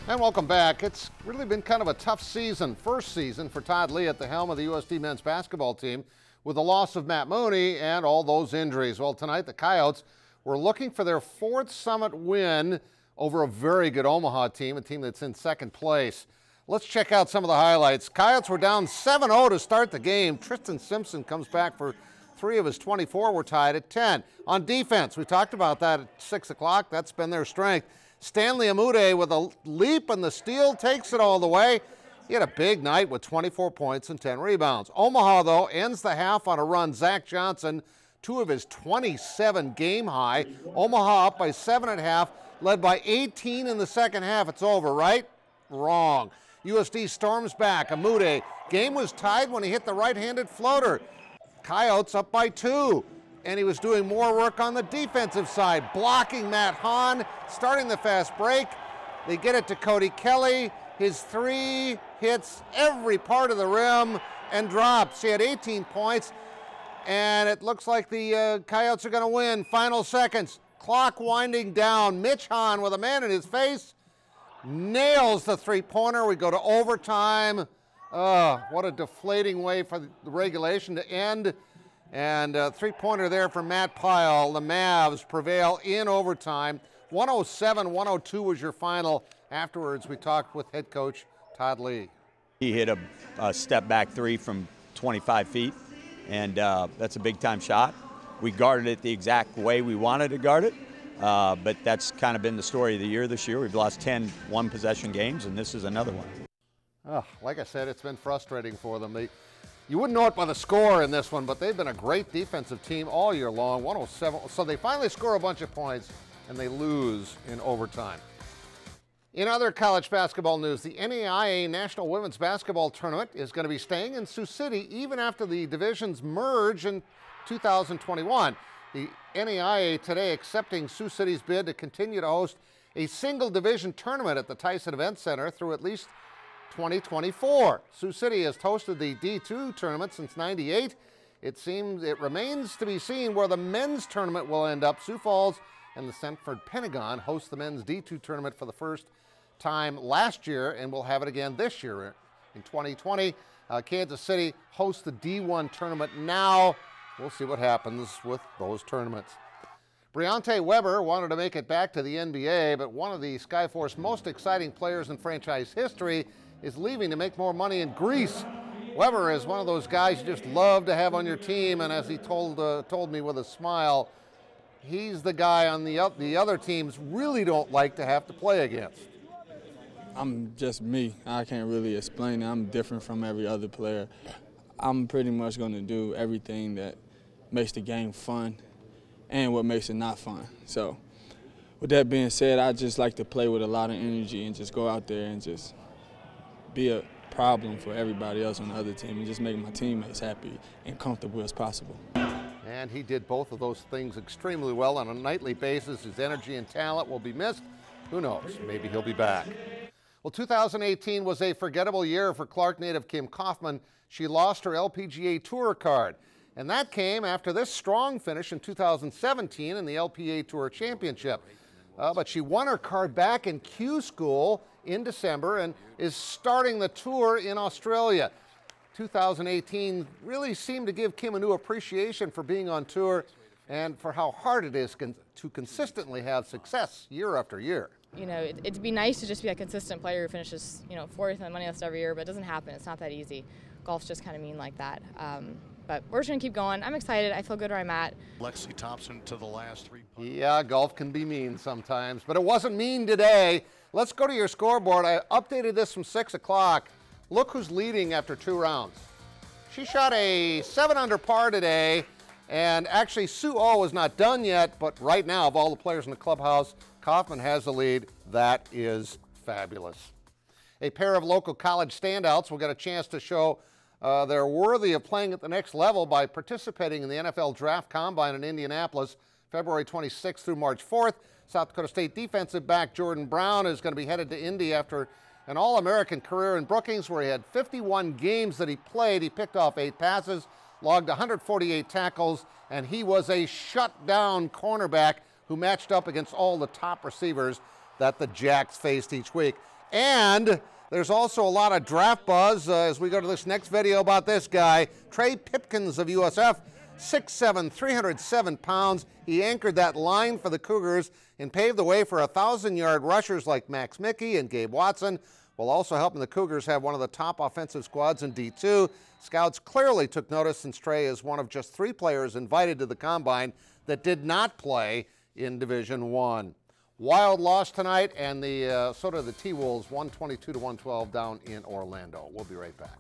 And welcome back. It's really been kind of a tough season, first season for Todd Lee at the helm of the USD men's basketball team with the loss of Matt Mooney and all those injuries. Well, tonight the Coyotes were looking for their fourth Summit win over a very good Omaha team, a team that's in second place. Let's check out some of the highlights. Coyotes were down 7-0 to start the game. Tristan Simpson comes back for 3 of his 24 were tied at 10. On defense, we talked about that at 6 o'clock. That's been their strength. Stanley Amude with a leap and the steal takes it all the way. He had a big night with 24 points and 10 rebounds. Omaha, though, ends the half on a run. Zach Johnson, 2 of his 27 game high. Omaha up by 7 at half, led by 18 in the second half. It's over, right? Wrong. USD storms back. Amude, game was tied when he hit the right-handed floater. Coyotes up by 2. And he was doing more work on the defensive side, blocking Matt Hahn, starting the fast break. They get it to Cody Kelly. His 3 hits every part of the rim and drops. He had 18 points, and it looks like the Coyotes are going to win. Final seconds, clock winding down. Mitch Hahn with a man in his face nails the three-pointer. We go to overtime. What a deflating way for the regulation to end. And three-pointer there from Matt Pyle. The Mavs prevail in overtime. 107-102 was your final. Afterwards, we talked with head coach Todd Lee. He hit a step-back 3 from 25 feet, and that's a big-time shot. We guarded it the exact way we wanted to guard it, but that's kind of been the story of the year this year. We've lost 10 one-possession games, and this is another one. Like I said, it's been frustrating for them. You wouldn't know it by the score in this one, but they've been a great defensive team all year long. 107. So they finally score a bunch of points, and they lose in overtime. In other college basketball news, the NAIA National Women's Basketball Tournament is going to be staying in Sioux City even after the divisions merge in 2021. The NAIA today accepting Sioux City's bid to continue to host a single division tournament at the Tyson Event Center through at least 2024. Sioux City has hosted the D2 tournament since '98. It remains to be seen where the men's tournament will end up. Sioux Falls and the Sanford Pentagon host the men's D2 tournament for the first time last year and will have it again this year in 2020. Kansas City hosts the D1 tournament now. We'll see what happens with those tournaments. Briante Weber wanted to make it back to the NBA, but one of the Skyforce most exciting players in franchise history is leaving to make more money in Greece. Weber is one of those guys you just love to have on your team, and as he told me with a smile, he's the guy on the other teams really don't like to have to play against. I'm just me. I can't really explain it. I'm different from every other player. I'm pretty much going to do everything that makes the game fun and what makes it not fun. So with that being said, I just like to play with a lot of energy and just go out there and just be a problem for everybody else on the other team and just make my teammates happy and comfortable as possible. And he did both of those things extremely well on a nightly basis. His energy and talent will be missed. Who knows? Maybe he'll be back. Well, 2018 was a forgettable year for Clark native Kim Kaufman. She lost her LPGA Tour card. And that came after this strong finish in 2017 in the LPA Tour Championship. But she won her card back in Q School in December and is starting the tour in Australia. 2018 really seemed to give Kim a new appreciation for being on tour and for how hard it is to consistently have success year after year. You know, it'd be nice to just be a consistent player who finishes, 4th in the money list every year, but it doesn't happen. It's not that easy. Golf's just kind of mean like that. But we're just going to keep going. I'm excited. I feel good where I'm at. Lexi Thompson to the last 3 points. Yeah, golf can be mean sometimes, but it wasn't mean today. Let's go to your scoreboard. I updated this from 6 o'clock. Look who's leading after 2 rounds. She shot a 7 under par today, and actually Sue O is not done yet, but right now, of all the players in the clubhouse, Kaufman has the lead. That is fabulous. A pair of local college standouts will get a chance to show they're worthy of playing at the next level by participating in the NFL Draft Combine in Indianapolis, February 26th through March 4th. South Dakota State defensive back Jordan Brown is going to be headed to Indy after an All-American career in Brookings where he had 51 games that he played. He picked off 8 passes, logged 148 tackles, and he was a shutdown cornerback who matched up against all the top receivers that the Jacks faced each week. And there's also a lot of draft buzz as we go to this next video about this guy, Trey Pipkins of USF, 6'7", 307 pounds. He anchored that line for the Cougars and paved the way for 1,000-yard rushers like Max Mickey and Gabe Watson, while also helping the Cougars have one of the top offensive squads in D2. Scouts clearly took notice since Trey is one of just 3 players invited to the Combine that did not play in Division I. Wild loss tonight, and so did the T-Wolves, 122-112 down in Orlando. We'll be right back.